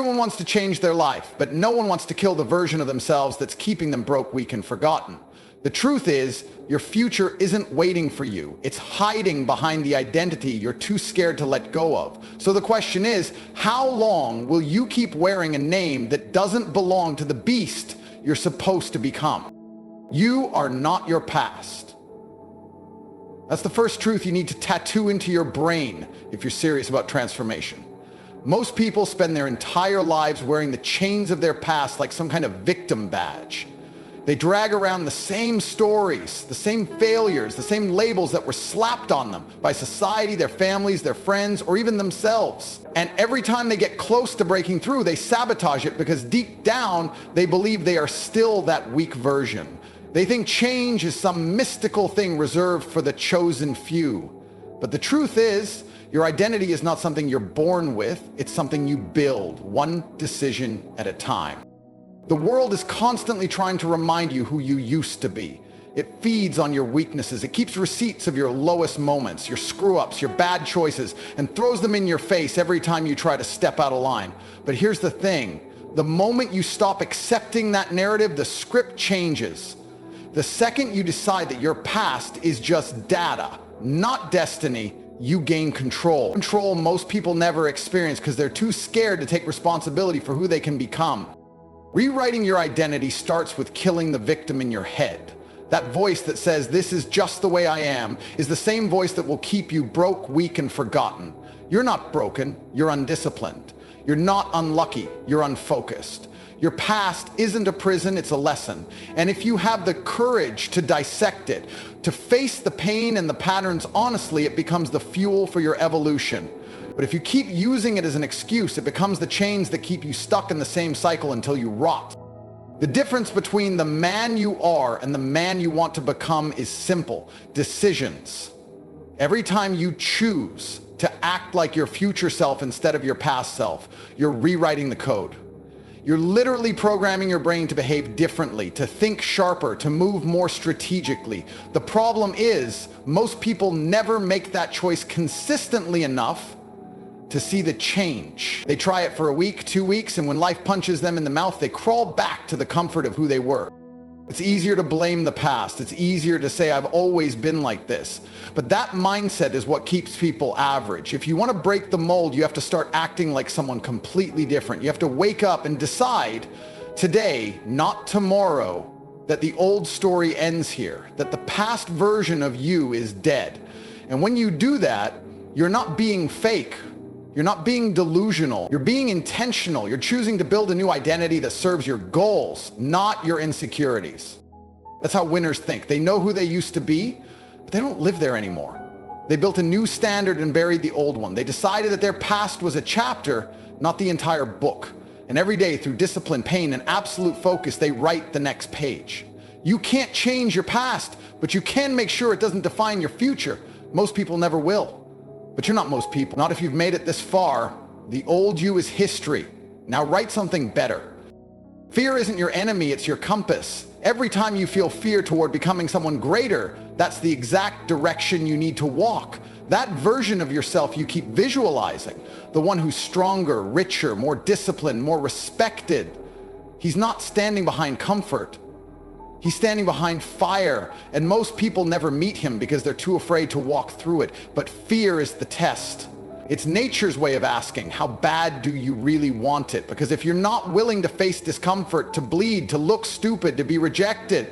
Everyone wants to change their life, but no one wants to kill the version of themselves that's keeping them broke, weak, and forgotten. The truth is, your future isn't waiting for you. It's hiding behind the identity you're too scared to let go of. So the question is, how long will you keep wearing a name that doesn't belong to the beast you're supposed to become? You are not your past. That's the first truth you need to tattoo into your brain if you're serious about transformation. Most people spend their entire lives wearing the chains of their past like some kind of victim badge. They drag around the same stories, the same failures, the same labels that were slapped on them by society, their families, their friends, or even themselves. And every time they get close to breaking through, they sabotage it because deep down, they believe they are still that weak version. They think change is some mystical thing reserved for the chosen few. But the truth is, your identity is not something you're born with, it's something you build, one decision at a time. The world is constantly trying to remind you who you used to be. It feeds on your weaknesses. It keeps receipts of your lowest moments, your screw-ups, your bad choices, and throws them in your face every time you try to step out of line. But here's the thing. The moment you stop accepting that narrative, the script changes. The second you decide that your past is just data, not destiny, you gain control. Control most people never experience because they're too scared to take responsibility for who they can become. Rewriting your identity starts with killing the victim in your head. That voice that says, "This is just the way I am," is the same voice that will keep you broke, weak, and forgotten. You're not broken, you're undisciplined. You're not unlucky, you're unfocused. Your past isn't a prison, it's a lesson. And if you have the courage to dissect it, to face the pain and the patterns honestly, it becomes the fuel for your evolution. But if you keep using it as an excuse, it becomes the chains that keep you stuck in the same cycle until you rot. The difference between the man you are and the man you want to become is simple: decisions. Every time you choose to act like your future self instead of your past self, you're rewriting the code. You're literally programming your brain to behave differently, to think sharper, to move more strategically. The problem is, most people never make that choice consistently enough to see the change. They try it for a week, 2 weeks, and when life punches them in the mouth, they crawl back to the comfort of who they were. It's easier to blame the past. It's easier to say, "I've always been like this." But that mindset is what keeps people average. If you want to break the mold, you have to start acting like someone completely different. You have to wake up and decide today, not tomorrow, that the old story ends here, that the past version of you is dead. And when you do that, you're not being fake. You're not being delusional. You're being intentional. You're choosing to build a new identity that serves your goals, not your insecurities. That's how winners think. They know who they used to be, but they don't live there anymore. They built a new standard and buried the old one. They decided that their past was a chapter, not the entire book. And every day, through discipline, pain, and absolute focus, they write the next page. You can't change your past, but you can make sure it doesn't define your future. Most people never will. But you're not most people. Not if you've made it this far. The old you is history. Now write something better. Fear isn't your enemy, it's your compass. Every time you feel fear toward becoming someone greater, that's the exact direction you need to walk. That version of yourself you keep visualizing, the one who's stronger, richer, more disciplined, more respected. He's not standing behind comfort. He's standing behind fire, and most people never meet him because they're too afraid to walk through it. But fear is the test. It's nature's way of asking, how bad do you really want it? Because if you're not willing to face discomfort, to bleed, to look stupid, to be rejected,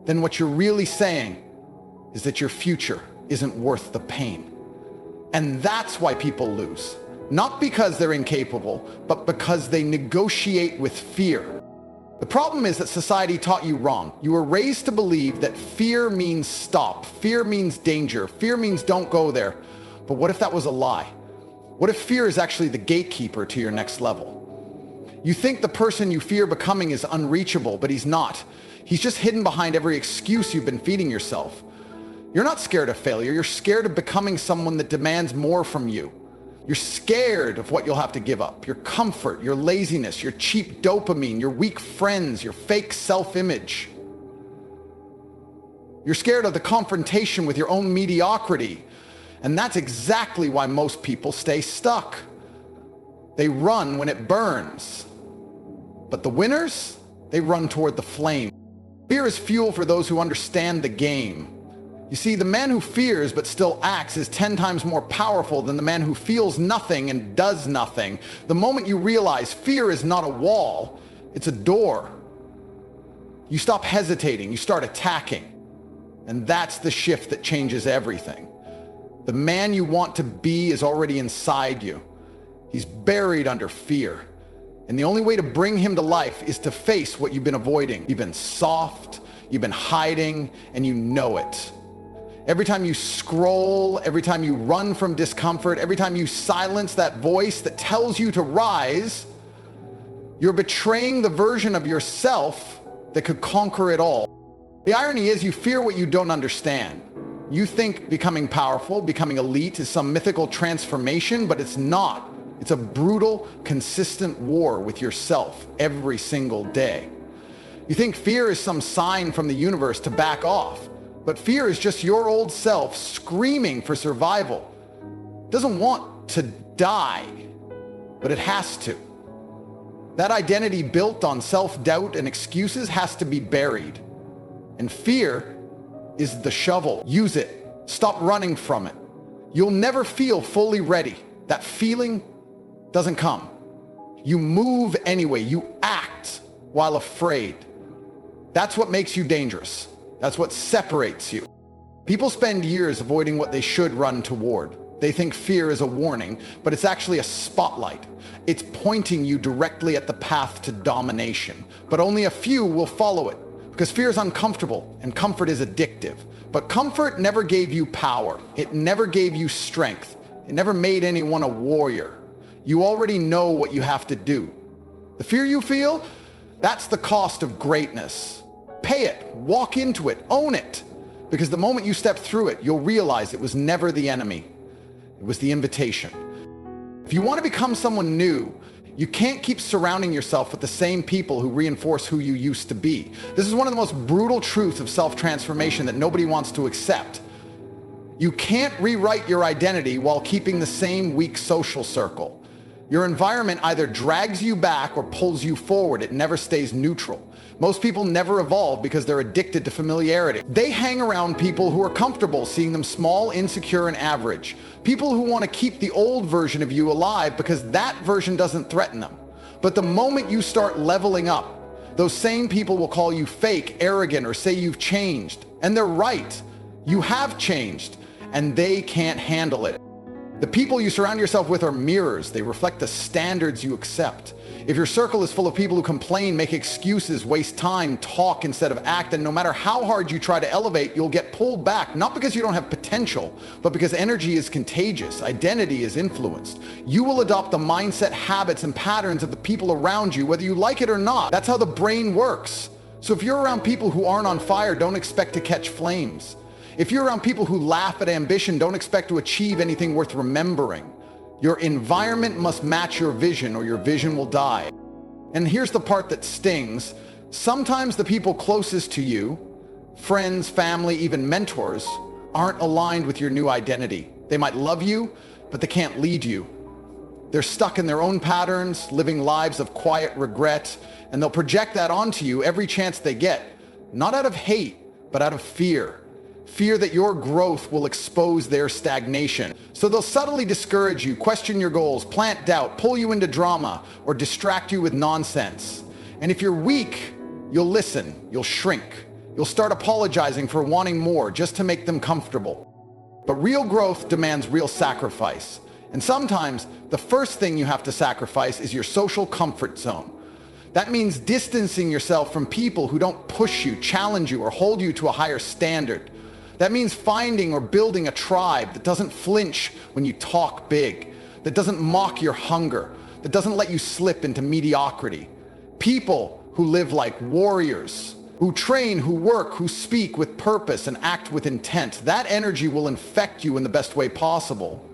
then what you're really saying is that your future isn't worth the pain. And that's why people lose. Not because they're incapable, but because they negotiate with fear. The problem is that society taught you wrong. You were raised to believe that fear means stop, fear means danger, fear means don't go there. But what if that was a lie? What if fear is actually the gatekeeper to your next level? You think the person you fear becoming is unreachable, but he's not. He's just hidden behind every excuse you've been feeding yourself. You're not scared of failure, you're scared of becoming someone that demands more from you. You're scared of what you'll have to give up, your comfort, your laziness, your cheap dopamine, your weak friends, your fake self-image. You're scared of the confrontation with your own mediocrity. And that's exactly why most people stay stuck. They run when it burns. But the winners, they run toward the flame. Fear is fuel for those who understand the game. You see, the man who fears but still acts is 10 times more powerful than the man who feels nothing and does nothing. The moment you realize fear is not a wall, it's a door, you stop hesitating, you start attacking. And that's the shift that changes everything. The man you want to be is already inside you. He's buried under fear. And the only way to bring him to life is to face what you've been avoiding. You've been soft, you've been hiding, and you know it. Every time you scroll, every time you run from discomfort, every time you silence that voice that tells you to rise, you're betraying the version of yourself that could conquer it all. The irony is you fear what you don't understand. You think becoming powerful, becoming elite is some mythical transformation, but it's not. It's a brutal, consistent war with yourself every single day. You think fear is some sign from the universe to back off, but fear is just your old self screaming for survival. It doesn't want to die, but it has to. That identity built on self-doubt and excuses has to be buried. And fear is the shovel. Use it. Stop running from it. You'll never feel fully ready. That feeling doesn't come. You move anyway. You act while afraid. That's what makes you dangerous. That's what separates you. People spend years avoiding what they should run toward. They think fear is a warning, but it's actually a spotlight. It's pointing you directly at the path to domination. But only a few will follow it, because fear is uncomfortable and comfort is addictive. But comfort never gave you power. It never gave you strength. It never made anyone a warrior. You already know what you have to do. The fear you feel, that's the cost of greatness. Pay it, walk into it, own it. Because the moment you step through it, you'll realize it was never the enemy. It was the invitation. If you want to become someone new, you can't keep surrounding yourself with the same people who reinforce who you used to be. This is one of the most brutal truths of self-transformation that nobody wants to accept. You can't rewrite your identity while keeping the same weak social circle. Your environment either drags you back or pulls you forward. It never stays neutral. Most people never evolve because they're addicted to familiarity. They hang around people who are comfortable seeing them small, insecure, and average. People who want to keep the old version of you alive because that version doesn't threaten them. But the moment you start leveling up, those same people will call you fake, arrogant, or say you've changed. And they're right. You have changed, and they can't handle it. The people you surround yourself with are mirrors. They reflect the standards you accept. If your circle is full of people who complain, make excuses, waste time, talk instead of act, and no matter how hard you try to elevate, you'll get pulled back, not because you don't have potential, but because energy is contagious, identity is influenced. You will adopt the mindset, habits, and patterns of the people around you, whether you like it or not. That's how the brain works. So if you're around people who aren't on fire, don't expect to catch flames. If you're around people who laugh at ambition, don't expect to achieve anything worth remembering. Your environment must match your vision or your vision will die. And here's the part that stings. Sometimes the people closest to you, friends, family, even mentors, aren't aligned with your new identity. They might love you, but they can't lead you. They're stuck in their own patterns, living lives of quiet regret, and they'll project that onto you every chance they get, not out of hate, but out of fear. Fear that your growth will expose their stagnation. So they'll subtly discourage you, question your goals, plant doubt, pull you into drama, or distract you with nonsense. And if you're weak, you'll listen, you'll shrink. You'll start apologizing for wanting more just to make them comfortable. But real growth demands real sacrifice. And sometimes the first thing you have to sacrifice is your social comfort zone. That means distancing yourself from people who don't push you, challenge you, or hold you to a higher standard. That means finding or building a tribe that doesn't flinch when you talk big, that doesn't mock your hunger, that doesn't let you slip into mediocrity. People who live like warriors, who train, who work, who speak with purpose and act with intent. That energy will infect you in the best way possible.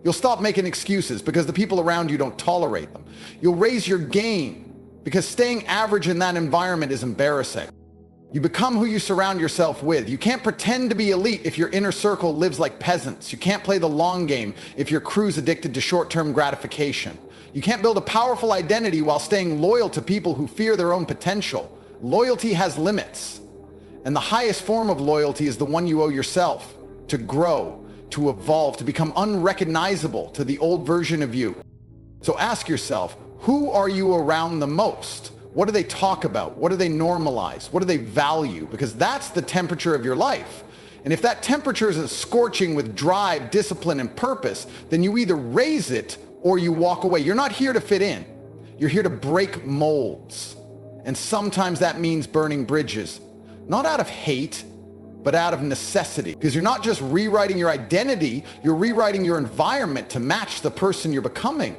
You'll stop making excuses because the people around you don't tolerate them. You'll raise your game because staying average in that environment is embarrassing. You become who you surround yourself with. You can't pretend to be elite if your inner circle lives like peasants. You can't play the long game if your crew's addicted to short-term gratification. You can't build a powerful identity while staying loyal to people who fear their own potential. Loyalty has limits. And the highest form of loyalty is the one you owe yourself, to grow, to evolve, to become unrecognizable to the old version of you. So ask yourself, who are you around the most? What do they talk about? What do they normalize? What do they value? Because that's the temperature of your life. And if that temperature is scorching with drive, discipline, and purpose, then you either raise it or you walk away. You're not here to fit in. You're here to break molds. And sometimes that means burning bridges, not out of hate, but out of necessity. Because you're not just rewriting your identity, you're rewriting your environment to match the person you're becoming.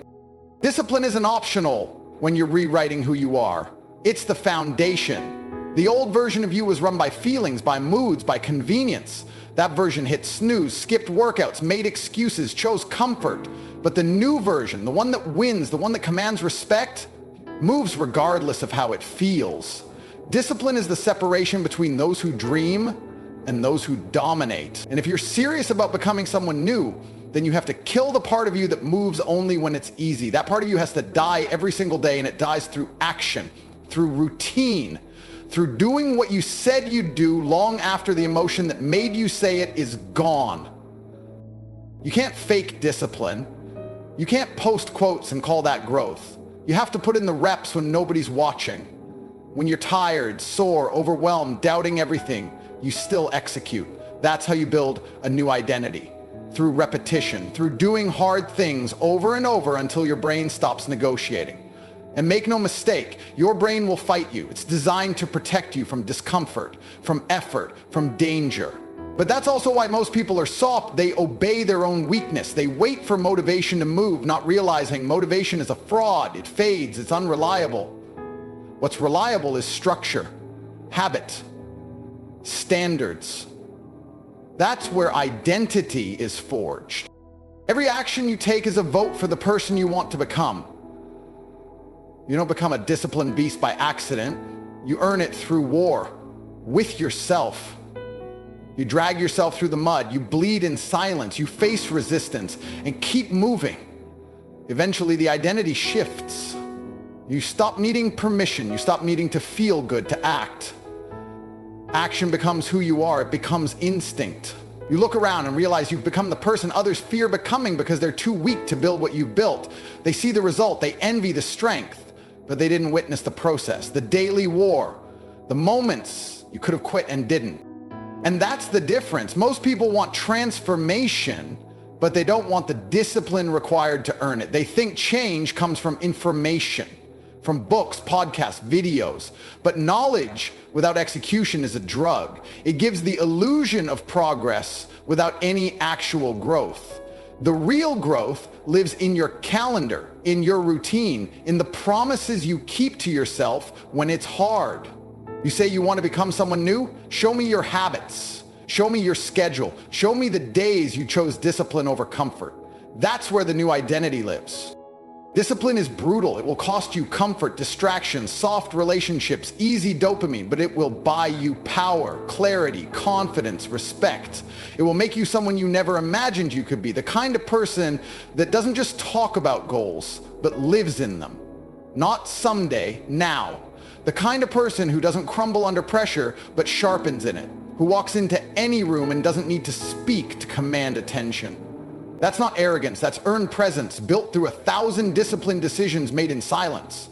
Discipline isn't optional when you're rewriting who you are. It's the foundation. The old version of you was run by feelings, by moods, by convenience. That version hit snooze, skipped workouts, made excuses, chose comfort. But the new version, the one that wins, the one that commands respect, moves regardless of how it feels. Discipline is the separation between those who dream and those who dominate. And if you're serious about becoming someone new, then you have to kill the part of you that moves only when it's easy. That part of you has to die every single day, and it dies through action, through routine, through doing what you said you'd do long after the emotion that made you say it is gone. You can't fake discipline. You can't post quotes and call that growth. You have to put in the reps when nobody's watching. When you're tired, sore, overwhelmed, doubting everything, you still execute. That's how you build a new identity. Through repetition, through doing hard things over and over until your brain stops negotiating. And make no mistake, your brain will fight you. It's designed to protect you from discomfort, from effort, from danger. But that's also why most people are soft. They obey their own weakness. They wait for motivation to move, not realizing motivation is a fraud. It fades, it's unreliable. What's reliable is structure, habit, standards. That's where identity is forged. Every action you take is a vote for the person you want to become. You don't become a disciplined beast by accident. You earn it through war, with yourself. You drag yourself through the mud. You bleed in silence. You face resistance and keep moving. Eventually, the identity shifts. You stop needing permission. You stop needing to feel good to act. Action becomes who you are. It becomes instinct. You look around and realize you've become the person others fear becoming because they're too weak to build what you've built. They see the result. They envy the strength, but they didn't witness the process, the daily war, the moments you could have quit and didn't. And that's the difference. Most people want transformation, but they don't want the discipline required to earn it. They think change comes from information, from books, podcasts, videos. But knowledge without execution is a drug. It gives the illusion of progress without any actual growth. The real growth lives in your calendar, in your routine, in the promises you keep to yourself when it's hard. You say you want to become someone new? Show me your habits. Show me your schedule. Show me the days you chose discipline over comfort. That's where the new identity lives. Discipline is brutal. It will cost you comfort, distractions, soft relationships, easy dopamine, but it will buy you power, clarity, confidence, respect. It will make you someone you never imagined you could be, the kind of person that doesn't just talk about goals, but lives in them. Not someday, now. The kind of person who doesn't crumble under pressure, but sharpens in it, who walks into any room and doesn't need to speak to command attention. That's not arrogance, that's earned presence built through 1,000 disciplined decisions made in silence.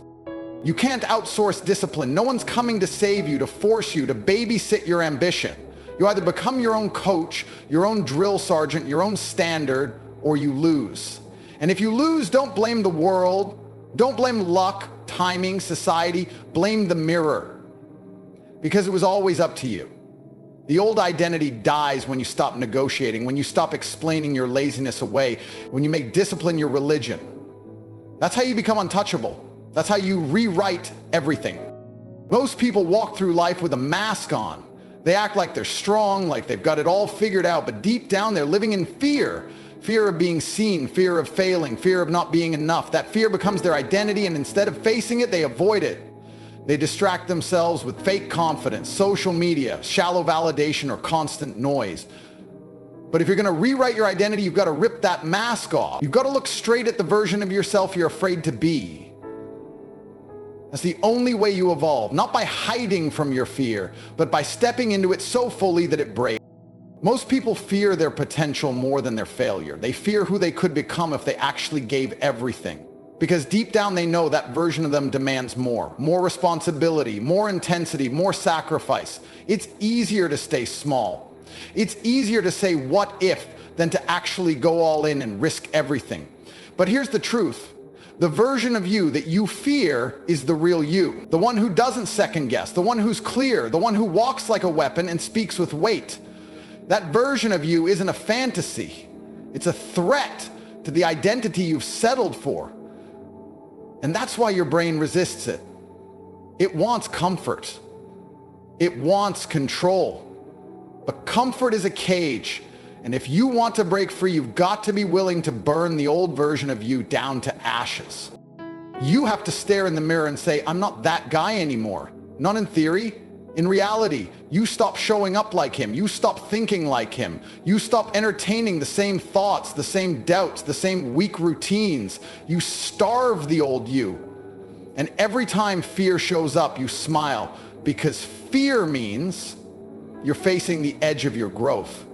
You can't outsource discipline. No one's coming to save you, to force you, to babysit your ambition. You either become your own coach, your own drill sergeant, your own standard, or you lose. And if you lose, don't blame the world, don't blame luck, timing, society, blame the mirror. Because it was always up to you. The old identity dies when you stop negotiating, when you stop explaining your laziness away, when you make discipline your religion. That's how you become untouchable. That's how you rewrite everything. Most people walk through life with a mask on. They act like they're strong, like they've got it all figured out, but deep down they're living in fear. Fear of being seen, fear of failing, fear of not being enough. That fear becomes their identity, and instead of facing it, they avoid it. They distract themselves with fake confidence, social media, shallow validation, or constant noise. But if you're going to rewrite your identity, you've got to rip that mask off. You've got to look straight at the version of yourself you're afraid to be. That's the only way you evolve, not by hiding from your fear, but by stepping into it so fully that it breaks. Most people fear their potential more than their failure. They fear who they could become if they actually gave everything. Because deep down they know that version of them demands more responsibility, more intensity, more sacrifice. It's easier to stay small. It's easier to say what if than to actually go all in and risk everything. But here's the truth. The version of you that you fear is the real you. The one who doesn't second guess, the one who's clear, the one who walks like a weapon and speaks with weight. That version of you isn't a fantasy. It's a threat to the identity you've settled for. And that's why your brain resists it. It wants comfort. It wants control. But comfort is a cage. And if you want to break free, you've got to be willing to burn the old version of you down to ashes. You have to stare in the mirror and say, I'm not that guy anymore. Not in theory. In reality, you stop showing up like him. You stop thinking like him. You stop entertaining the same thoughts, the same doubts, the same weak routines. You starve the old you. And every time fear shows up, you smile, because fear means you're facing the edge of your growth.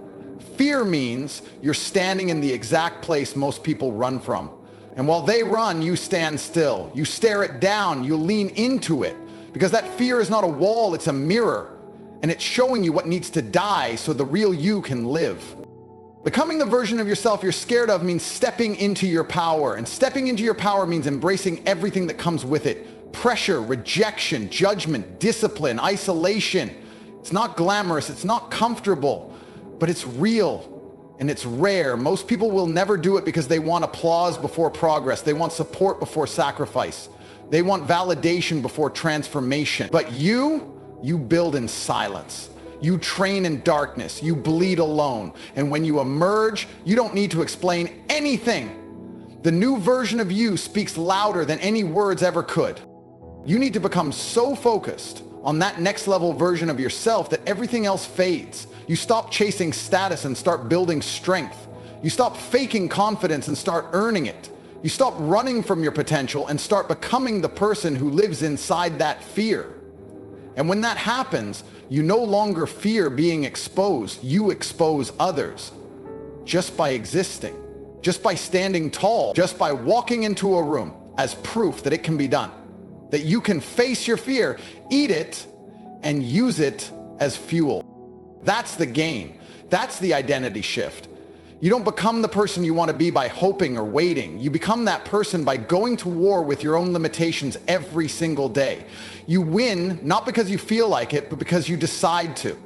Fear means you're standing in the exact place most people run from. And while they run, you stand still. You stare it down. You lean into it. Because that fear is not a wall, it's a mirror. And it's showing you what needs to die so the real you can live. Becoming the version of yourself you're scared of means stepping into your power. And stepping into your power means embracing everything that comes with it. Pressure, rejection, judgment, discipline, isolation. It's not glamorous, it's not comfortable, but it's real and it's rare. Most people will never do it because they want applause before progress. They want support before sacrifice. They want validation before transformation. But you build in silence. You train in darkness. You bleed alone. And when you emerge, you don't need to explain anything. The new version of you speaks louder than any words ever could. You need to become so focused on that next level version of yourself that everything else fades. You stop chasing status and start building strength. You stop faking confidence and start earning it. You stop running from your potential and start becoming the person who lives inside that fear. And when that happens, you no longer fear being exposed. You expose others just by existing, just by standing tall, just by walking into a room as proof that it can be done, that you can face your fear, eat it, and use it as fuel. That's the game. That's the identity shift. You don't become the person you want to be by hoping or waiting. You become that person by going to war with your own limitations every single day. You win not because you feel like it, but because you decide to.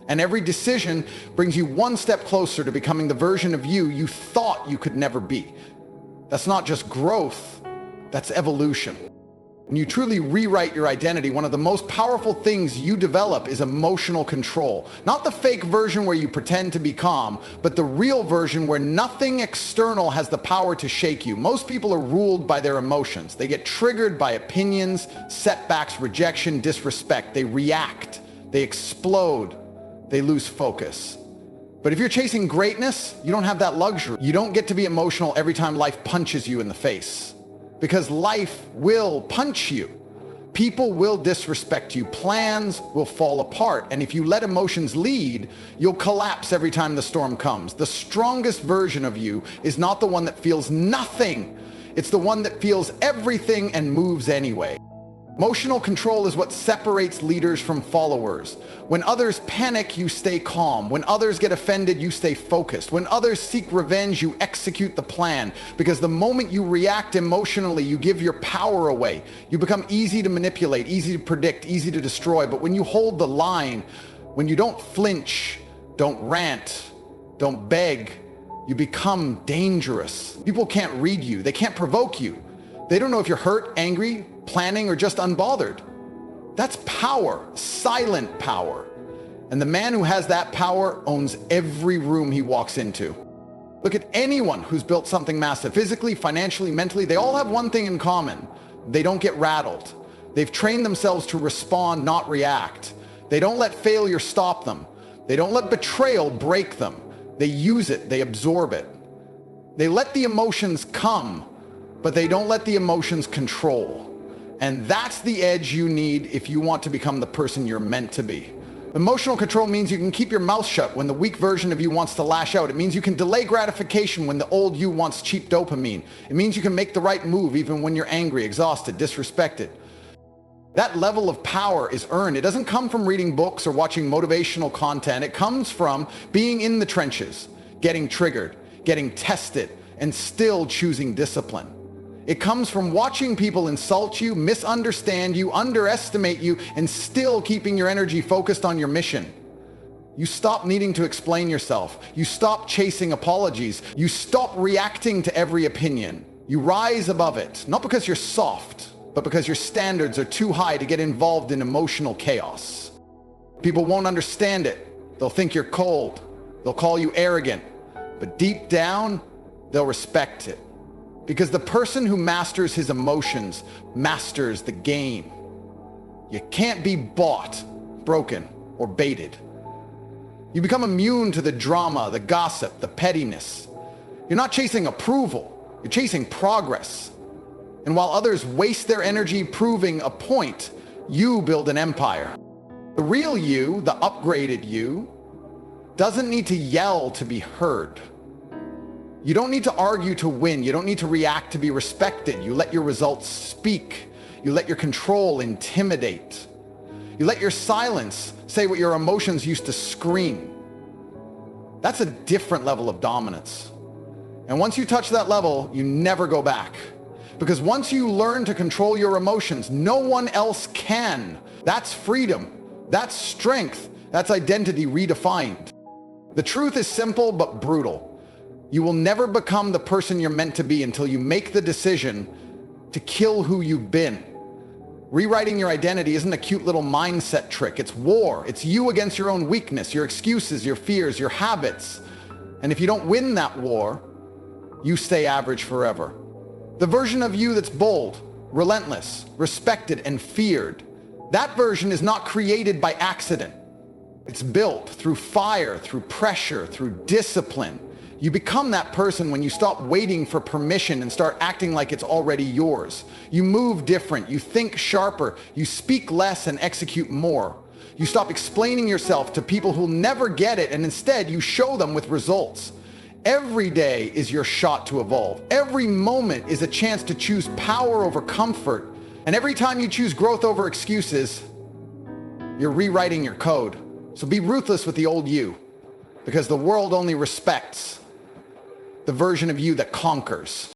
And every decision brings you one step closer to becoming the version of you thought you could never be. That's not just growth, that's evolution. When you truly rewrite your identity, one of the most powerful things you develop is emotional control. Not the fake version where you pretend to be calm, but the real version where nothing external has the power to shake you. Most people are ruled by their emotions. They get triggered by opinions, setbacks, rejection, disrespect. They react. They explode. They lose focus. But if you're chasing greatness, you don't have that luxury. You don't get to be emotional every time life punches you in the face. Because life will punch you. People will disrespect you. Plans will fall apart. And if you let emotions lead, you'll collapse every time the storm comes. The strongest version of you is not the one that feels nothing. It's the one that feels everything and moves anyway. Emotional control is what separates leaders from followers. When others panic, you stay calm. When others get offended, you stay focused. When others seek revenge, you execute the plan. Because the moment you react emotionally, you give your power away. You become easy to manipulate, easy to predict, easy to destroy. But when you hold the line, when you don't flinch, don't rant, don't beg, you become dangerous. People can't read you. They can't provoke you. They don't know if you're hurt, angry, planning, or just unbothered. That's power, silent power. And the man who has that power owns every room he walks into. Look at anyone who's built something massive, physically, financially, mentally. They all have one thing in common. They don't get rattled. They've trained themselves to respond, not react. They don't let failure stop them. They don't let betrayal break them. They use it, they absorb it. They let the emotions come, but they don't let the emotions control. And that's the edge you need if you want to become the person you're meant to be. Emotional control means you can keep your mouth shut when the weak version of you wants to lash out. It means you can delay gratification when the old you wants cheap dopamine. It means you can make the right move even when you're angry, exhausted, disrespected. That level of power is earned. It doesn't come from reading books or watching motivational content. It comes from being in the trenches, getting triggered, getting tested, and still choosing discipline. It comes from watching people insult you, misunderstand you, underestimate you, and still keeping your energy focused on your mission. You stop needing to explain yourself. You stop chasing apologies. You stop reacting to every opinion. You rise above it, not because you're soft, but because your standards are too high to get involved in emotional chaos. People won't understand it. They'll think you're cold. They'll call you arrogant. But deep down, they'll respect it. Because the person who masters his emotions masters the game. You can't be bought, broken, or baited. You become immune to the drama, the gossip, the pettiness. You're not chasing approval, you're chasing progress. And while others waste their energy proving a point, you build an empire. The real you, the upgraded you, doesn't need to yell to be heard. You don't need to argue to win. You don't need to react to be respected. You let your results speak. You let your control intimidate. You let your silence say what your emotions used to scream. That's a different level of dominance. And once you touch that level, you never go back. Because once you learn to control your emotions, no one else can. That's freedom. That's strength. That's identity redefined. The truth is simple but brutal. You will never become the person you're meant to be until you make the decision to kill who you've been. Rewriting your identity isn't a cute little mindset trick. It's war. It's you against your own weakness, your excuses, your fears, your habits. And if you don't win that war, you stay average forever. The version of you that's bold, relentless, respected, and feared, that version is not created by accident. It's built through fire, through pressure, through discipline. You become that person when you stop waiting for permission and start acting like it's already yours. You move different, you think sharper, you speak less and execute more. You stop explaining yourself to people who'll never get it, and instead you show them with results. Every day is your shot to evolve. Every moment is a chance to choose power over comfort. And every time you choose growth over excuses, you're rewriting your code. So be ruthless with the old you, because the world only respects the version of you that conquers.